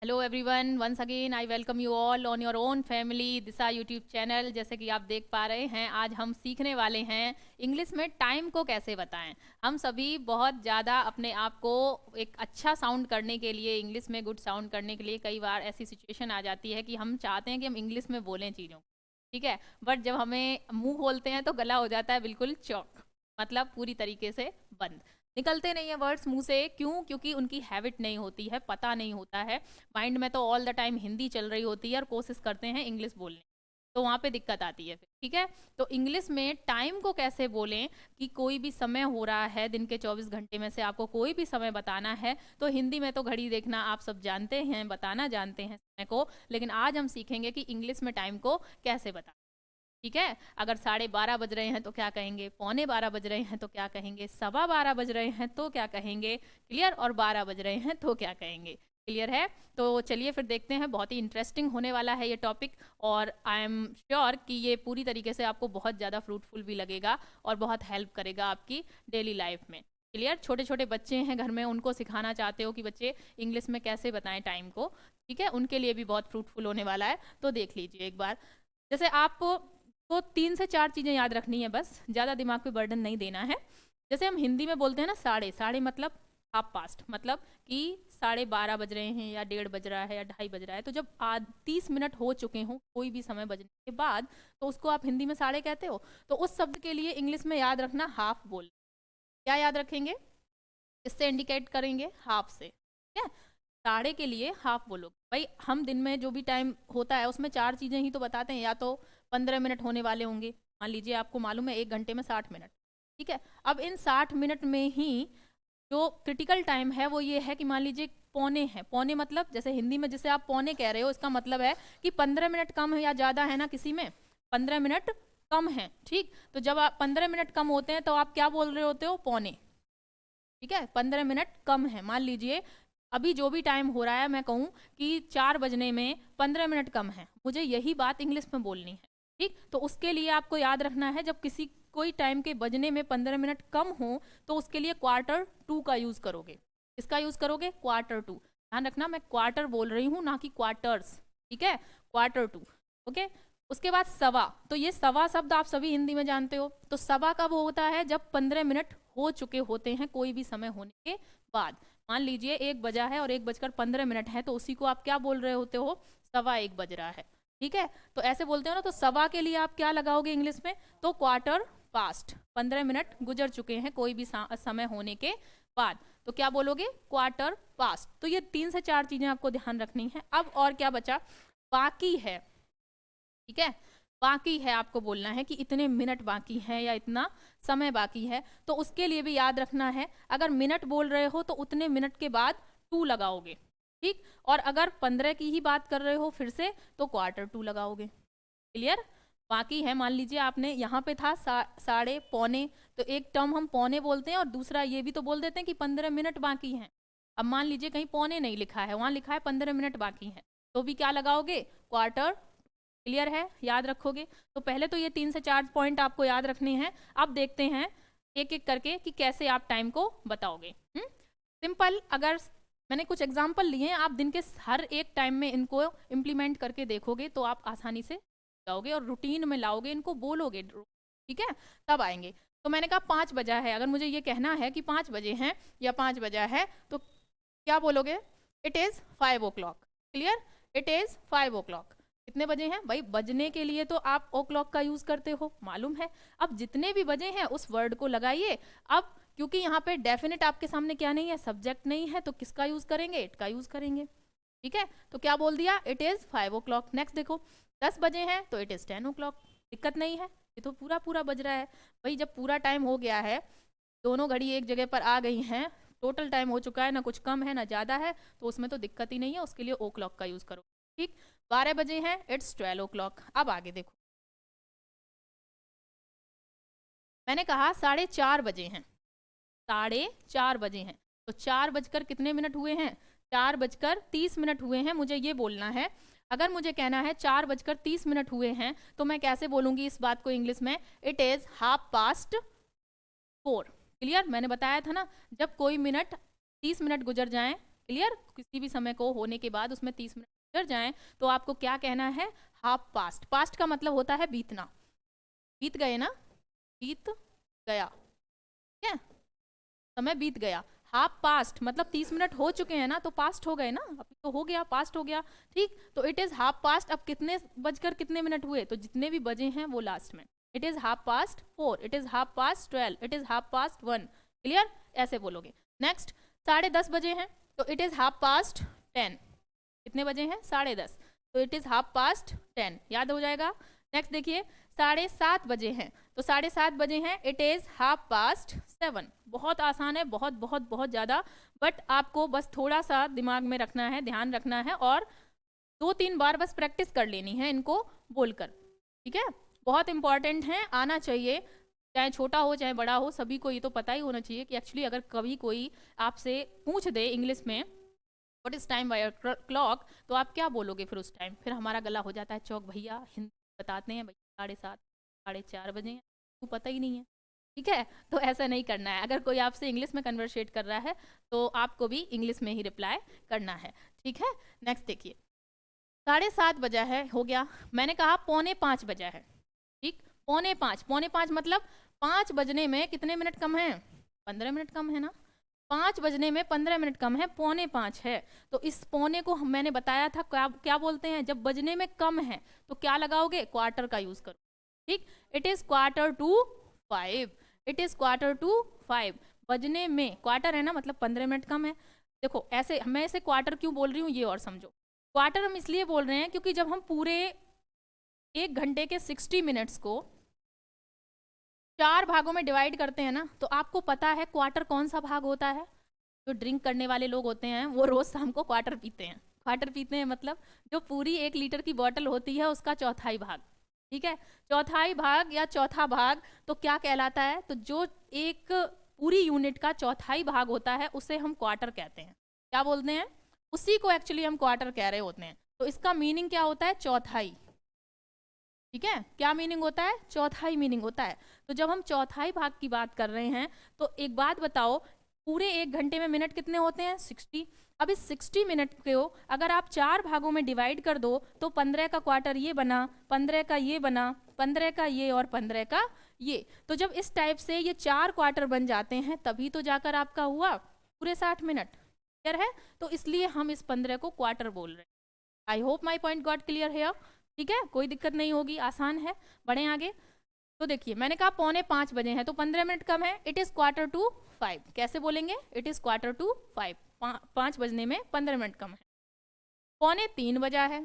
Hello everyone, once again I welcome you all on your own family Disha YouTube channel. जैसे कि आप देख पा रहे हैं, आज हम सीखने वाले हैं इंग्लिश में टाइम को कैसे बताएं। हम सभी बहुत ज़्यादा अपने आप को एक अच्छा साउंड करने के लिए, इंग्लिश में गुड साउंड करने के लिए कई बार ऐसी सिचुएशन आ जाती है कि हम चाहते हैं कि हम इंग्लिश में बोलें चीज़ों को, ठीक है, बट जब हमें मुंह खोलते हैं तो गला हो जाता है बिल्कुल चौक, मतलब पूरी तरीके से बंद। निकलते नहीं है वर्ड्स मुंह से। क्यों? क्योंकि उनकी हैबिट नहीं होती है, पता नहीं होता है। माइंड में तो ऑल द टाइम हिंदी चल रही होती है और कोशिश करते हैं इंग्लिश बोलने, तो वहाँ पे दिक्कत आती है फिर, ठीक है। तो इंग्लिश में टाइम को कैसे बोलें कि कोई भी समय हो रहा है, दिन के 24 घंटे में से आपको कोई भी समय बताना है, तो हिंदी में तो घड़ी देखना आप सब जानते हैं, बताना जानते हैं समय को, लेकिन आज हम सीखेंगे कि इंग्लिश में टाइम को कैसे बताना, ठीक है। अगर 12:30 बज रहे हैं तो क्या कहेंगे, 11:45 बज रहे हैं तो क्या कहेंगे, 12:15 बज रहे हैं तो क्या कहेंगे, क्लियर, और 12 बज रहे हैं तो क्या कहेंगे, क्लियर है। तो चलिए फिर देखते हैं, बहुत ही इंटरेस्टिंग होने वाला है ये टॉपिक, और आई एम श्योर कि ये पूरी तरीके से आपको बहुत ज़्यादा फ्रूटफुल भी लगेगा और बहुत हेल्प करेगा आपकी डेली लाइफ में, क्लियर। छोटे छोटे बच्चे हैं घर में, उनको सिखाना चाहते हो कि बच्चे इंग्लिश में कैसे बताएं टाइम को, ठीक है, उनके लिए भी बहुत फ्रूटफुल होने वाला है। तो देख लीजिए एक बार, जैसे आप तो 3 से 4 चीज़ें याद रखनी है, बस ज़्यादा दिमाग पे बर्डन नहीं देना है। जैसे हम हिंदी में बोलते हैं ना, साढ़े साढ़े मतलब हाफ पास्ट, मतलब कि 12:30 बज रहे हैं या 1:30 बज रहा है या 2:30 बज रहा है, तो जब 30 मिनट हो चुके हों कोई भी समय बजने के बाद, तो उसको आप हिंदी में साढ़े कहते हो। तो उस शब्द के लिए इंग्लिश में याद रखना हाफ बोल। क्या याद रखेंगे? इससे इंडिकेट करेंगे हाफ से, ठीक है। साढ़े के लिए हाफ बोलो भाई। हम दिन में जो भी टाइम होता है उसमें 4 चीज़ें ही तो बताते हैं, या तो 15 मिनट होने वाले होंगे, मान लीजिए आपको मालूम है 1 घंटे में 60 मिनट, ठीक है। अब इन 60 मिनट में ही जो क्रिटिकल टाइम है वो ये है कि मान लीजिए पौने है, पौने मतलब जैसे हिंदी में जैसे आप पौने कह रहे हो, इसका मतलब है कि 15 मिनट कम है या ज़्यादा है ना, किसी में 15 मिनट कम है, ठीक। तो जब आप 15 मिनट कम होते हैं तो आप क्या बोल रहे होते हो? पौने, ठीक है। 15 मिनट कम है, मान लीजिए अभी जो भी टाइम हो रहा है, मैं कहूँ कि 4 बजने में 15 मिनट कम है, मुझे यही बात इंग्लिश में बोलनी है, ठीक। तो उसके लिए आपको याद रखना है, जब किसी कोई टाइम के बजने में 15 मिनट कम हो तो उसके लिए क्वार्टर टू का यूज करोगे। इसका यूज करोगे क्वार्टर टू। ध्यान रखना, मैं क्वार्टर बोल रही हूँ ना कि क्वार्टर्स, ठीक है, क्वार्टर टू, ओके। उसके बाद सवा, तो ये सवा शब्द आप सभी हिंदी में जानते हो। तो सवा कब होता है? जब 15 मिनट हो चुके होते हैं कोई भी समय होने के बाद। मान लीजिए 1 बजा है और 1:15 है, तो उसी को आप क्या बोल रहे होते हो? 1:15 बज रहा है, ठीक है। तो ऐसे बोलते हो ना, तो सवा के लिए आप क्या लगाओगे इंग्लिश में? तो क्वार्टर पास्ट, 15 मिनट गुजर चुके हैं कोई भी समय होने के बाद, तो क्या बोलोगे? Quarter past. तो ये 3 से 4 चीजें आपको ध्यान रखनी है। अब और क्या बचा? बाकी है, ठीक है। बाकी है आपको बोलना है कि इतने मिनट बाकी हैं या इतना समय बाकी है, तो उसके लिए भी याद रखना है, अगर मिनट बोल रहे हो तो उतने मिनट के बाद टू लगाओगे, ठीक। और अगर 15 की ही बात कर रहे हो फिर से, तो क्वार्टर टू लगाओगे, क्लियर। बाकी है, मान लीजिए आपने यहाँ पे था साढ़े पौने, तो एक टर्म हम पौने बोलते हैं और दूसरा ये भी तो बोल देते हैं कि 15 मिनट बाकी हैं। अब मान लीजिए कहीं पौने नहीं लिखा है, वहां लिखा है 15 मिनट बाकी है, तो भी क्या लगाओगे? क्वार्टर। क्लियर है? याद रखोगे। तो पहले तो ये 3 से 4 पॉइंट आपको याद रखने हैं। अब देखते हैं एक एक करके कि कैसे आप टाइम को बताओगे। सिंपल, अगर मैंने कुछ एग्जाम्पल लिए हैं, आप दिन के हर एक टाइम में इनको इम्प्लीमेंट करके देखोगे तो आप आसानी से जाओगे और रूटीन में लाओगे, इनको बोलोगे, ठीक है, तब आएंगे। तो मैंने कहा 5 बजा है, अगर मुझे ये कहना है कि 5 बजे हैं या 5 बजा है, तो क्या बोलोगे? It is 5 o'clock। Clear, it is 5 o'clock। कितने बजे हैं भाई? बजने के लिए तो आप ओ क्लॉक का यूज करते हो, मालूम है। अब जितने भी बजे हैं उस वर्ड को लगाइए। अब क्योंकि यहाँ पे डेफिनेट आपके सामने क्या नहीं है, सब्जेक्ट नहीं है, तो किसका यूज करेंगे? इट का यूज करेंगे, ठीक है। तो क्या बोल दिया? It is 5 o'clock। नेक्स्ट देखो, 10 बजे हैं तो इट इज 10 o'clock। दिक्कत नहीं है, ये तो पूरा पूरा बज रहा है भाई। जब पूरा टाइम हो गया है, दोनों घड़ी एक जगह पर आ गई हैं, टोटल टाइम हो चुका है, ना कुछ कम है ना ज्यादा है, तो उसमें तो दिक्कत ही नहीं है, उसके लिए ओ क्लॉक का यूज करो, ठीक। 12 बजे हैं, इट्स 12 o'clock। अब आगे देखो, मैंने कहा 4:30 बजे हैं, 4:30 बजे हैं, तो 4 बजकर कितने मिनट हुए हैं? 4:30 हुए हैं, मुझे ये बोलना है। अगर मुझे कहना है 4:30 हुए हैं, तो मैं कैसे बोलूंगी इस बात को इंग्लिश में? It is 4:30। क्लियर, मैंने बताया था ना, जब कोई मिनट 30 मिनट गुजर जाएं, क्लियर? किसी भी समय को होने के बाद उसमें 30 मिनट गुजर जाएं तो आपको क्या कहना है? Half past. पास्ट का मतलब होता है बीतना, बीत गए ना, बीत गया, ठीक है, समय बीत गया। हाफ पास्ट मतलब 30 मिनट हो चुके हैं ना, तो पास्ट हो गए ना, अभी तो हो गया, पास्ट हो गया, ठीक। तो इट इज हाफ पास्ट। अब कितने बजकर कितने मिनट हुए, तो जितने भी बजे हैं वो लास्ट में। It is half past 4, it is half past 12, it is half past 1, clear? ऐसे बोलोगे। नेक्स्ट, 10:30 बजे हैं तो इट इज हाफ पास्ट 10। कितने बजे हैं? 10:30, तो इट इज हाफ पास्ट 10, याद हो जाएगा। नेक्स्ट देखिए, 7:30 बजे हैं तो 7:30 बजे हैं, इट इज हाफ पास्ट 7। बहुत आसान है, बहुत बहुत बहुत ज्यादा, बट आपको बस थोड़ा सा दिमाग में रखना है, ध्यान रखना है, और 2-3 बार बस प्रैक्टिस कर लेनी है इनको बोलकर, ठीक है? बहुत इंपॉर्टेंट है, आना चाहिए, चाहे छोटा हो चाहे बड़ा हो, सभी को ये तो पता ही होना चाहिए कि एक्चुअली अगर कभी कोई आपसे पूछ दे इंग्लिश में what is time by your clock, तो आप क्या बोलोगे फिर उस टाइम? फिर हमारा गला हो जाता है चौक, भैया हिंदी बताते हैं भैया 7:30 4:30 बजे हैं, तू पता ही नहीं है, ठीक है? तो ऐसा नहीं करना है। अगर कोई आपसे इंग्लिश में कन्वर्सेट कर रहा है तो आपको भी इंग्लिश में ही रिप्लाई करना है, ठीक है? नेक्स्ट देखिए, 7:30 बजा है, हो गया। मैंने कहा 4:45 बजा है, ठीक, 4:45, 4:45 मतलब 5 बजने में कितने मिनट कम है? 15 मिनट कम है ना, 5 बजने में 15 मिनट कम है, 4:45 है। तो इस पौने को मैंने बताया था क्या क्या बोलते हैं, जब बजने में कम है तो क्या लगाओगे? क्वार्टर का यूज करो, ठीक। इट इज 4:45, इट इज 4:45, बजने में क्वार्टर है ना, मतलब 15 मिनट कम है। देखो ऐसे, मैं इसे क्वार्टर क्यों बोल रही हूँ ये और समझो। क्वार्टर हम इसलिए बोल रहे हैं क्योंकि जब हम पूरे 1 घंटे के 60 मिनट्स को 4 भागों में डिवाइड करते हैं ना, तो आपको पता है क्वार्टर कौन सा भाग होता है? जो ड्रिंक करने वाले लोग होते हैं वो रोज शाम को क्वार्टर पीते हैं। क्वार्टर पीते हैं मतलब जो पूरी 1 लीटर की बोतल होती है उसका चौथाई भाग, ठीक है? चौथाई भाग या चौथा भाग तो क्या कहलाता है? तो जो एक पूरी यूनिट का चौथाई भाग होता है उसे हम क्वार्टर कहते हैं। क्या बोलते हैं? उसी को एक्चुअली हम क्वार्टर कह रहे होते हैं। तो इसका मीनिंग क्या होता है? चौथाई, ठीक है? क्या मीनिंग होता है? चौथाई मीनिंग होता है। तो जब हम चौथाई भाग की बात कर रहे हैं तो एक बात बताओ, पूरे 1 घंटे में मिनट कितने होते हैं? 60। अब इस 60 मिनट को अगर आप 4 भागों में डिवाइड कर दो तो 15 का क्वार्टर ये बना, 15 का ये बना, 15 का ये और 15 का ये। तो जब इस टाइप से ये 4 क्वार्टर बन जाते हैं तभी तो जाकर आपका हुआ पूरे 60 मिनट, क्लियर है? तो इसलिए हम इस 15 को क्वार्टर बोल रहे हैं। I hope my point got clear है, ठीक है? कोई दिक्कत नहीं होगी, आसान है। बढ़े आगे। तो देखिए मैंने कहा 4:45 बजे हैं तो 15 मिनट कम है, इट इज 4:45। कैसे बोलेंगे? इट इज 4:45, 5 बजने में 15 मिनट कम है। 2:45 बजा है,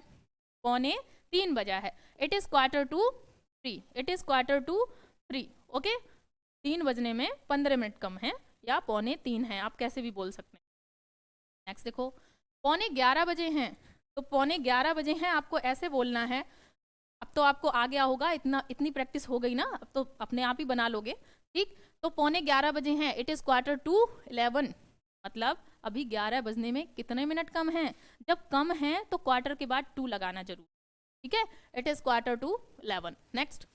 2:45 बजा है, it is 4:45, it is 4:45, okay. 3 बजने में 15 मिनट कम है या 2:45 है, आप कैसे भी बोल सकते हैं। नेक्स्ट देखो, 11:15 बजे हैं तो 11:15 बजे हैं, आपको ऐसे बोलना है। अब तो आपको आ गया होगा, इतनी प्रैक्टिस हो गई ना, अब तो अपने आप ही बना लोगे, ठीक। तो 11:15 बजे हैं, इट इज 11:15, मतलब अभी 11 बजने में कितने मिनट कम हैं? जब कम है तो क्वार्टर के बाद 2 लगाना जरूर, ठीक है? It is 11:15। नेक्स्ट,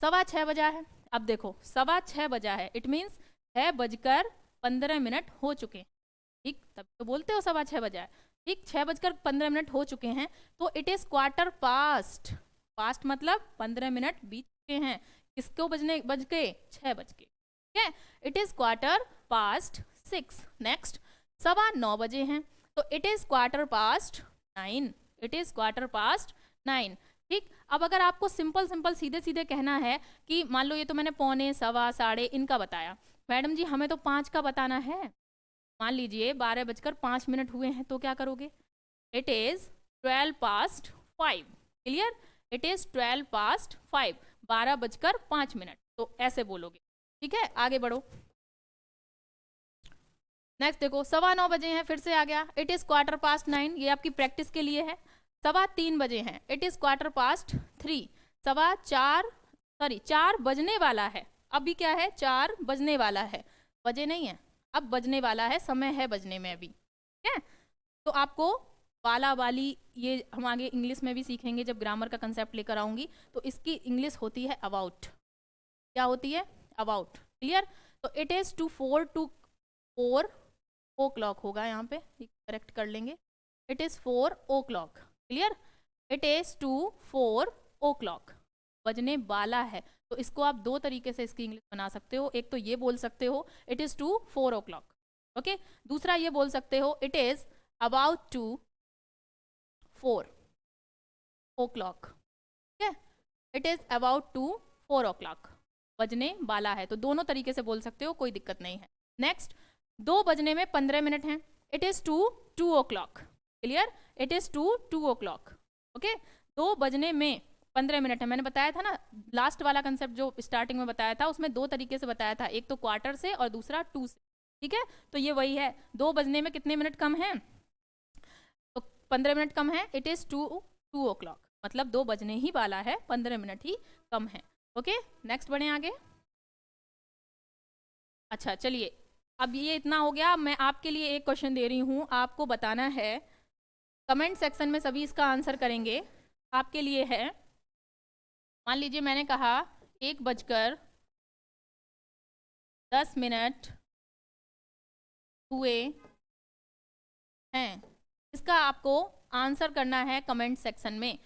6:15 बजा है। अब देखो 6:15 बजा है, इट मीन्स 6:15 हो चुके हैं, ठीक। तब तो बोलते हो 6:15 बजा है, ठीक। 6:15 हो चुके हैं तो it is quarter past. Past मतलब 15 मिनट बीत चुके हैं। किसको बज के? 6 बज के, ठीक है? It is quarter past 6। Next, 9:15 बजे हैं तो it is quarter past 9, it is quarter past 9, ठीक। अब अगर आपको सिंपल सिंपल सीधे सीधे कहना है कि मान लो ये तो मैंने 9:15, 9:15, साढ़े इनका बताया, मैडम जी हमें तो 5 का बताना है। मान लीजिए 12:05 हुए हैं तो क्या करोगे? It is 12:05, clear? It is 12:05, 12:05, तो ऐसे बोलोगे, ठीक है? आगे बढ़ो। नेक्स्ट देखो 9:15 बजे हैं, फिर से आ गया, इट इज 9:15, ये आपकी प्रैक्टिस के लिए है। 3:15 बजे हैं, इट इज 3:15, 4 बजने वाला है। अभी क्या है? 4 बजने वाला है, बजे नहीं है, अब बजने वाला है, समय है बजने में अभी, ठीक है? तो आपको वाला वाली ये हम आगे इंग्लिश में भी सीखेंगे जब ग्रामर का कंसेप्ट लेकर आऊंगी, तो इसकी इंग्लिश होती है अबाउट। क्या होती है? About, clear? तो इट इज 4 o'clock होगा यहाँ पे, करेक्ट कर लेंगे। It is 4 o'clock। Clear? It is to 4 o'clock, बजने वाला है। तो इसको आप दो तरीके से इसकी इंग्लिश बना सकते हो। एक तो ये बोल सकते हो it is to 4 o'clock, okay. दूसरा ये बोल सकते हो it is about to 4 o'clock, ठीक है। It is about to 4 o'clock, बजने वाला है। तो दोनों तरीके से बोल सकते हो, कोई दिक्कत नहीं है। नेक्स्ट, 2 बजने में 15 मिनट हैं। It is to 2 o'clock। Clear? It is to 2 o'clock, okay. 2 बजने में 15 मिनट है। मैंने बताया था ना, लास्ट वाला कंसेप्ट जो स्टार्टिंग में बताया था उसमें दो तरीके से बताया था, एक तो क्वार्टर से और दूसरा 2 से, ठीक है। तो ये वही है, 2 बजने में कितने मिनट कम है? तो 15 मिनट कम है। इट इज़ टू 2 o'clock, मतलब 2 बजने ही वाला है, 15 मिनट ही कम है, ओके। नेक्स्ट बढ़े आगे। अच्छा चलिए, अब ये इतना हो गया। मैं आपके लिए एक क्वेश्चन दे रही हूँ, आपको बताना है। कमेंट सेक्शन में सभी इसका आंसर करेंगे। आपके लिए है, मान लीजिए मैंने कहा 1:10 हुए हैं। इसका आपको आंसर करना है कमेंट सेक्शन में।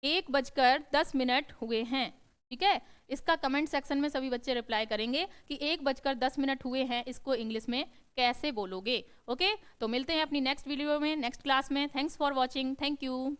1:10 हुए हैं, ठीक है। इसका कमेंट सेक्शन में सभी बच्चे रिप्लाई करेंगे कि 1:10 हुए हैं, इसको इंग्लिश में कैसे बोलोगे, ओके। तो मिलते हैं अपनी नेक्स्ट वीडियो में, नेक्स्ट क्लास में। Thanks for watching, thank you.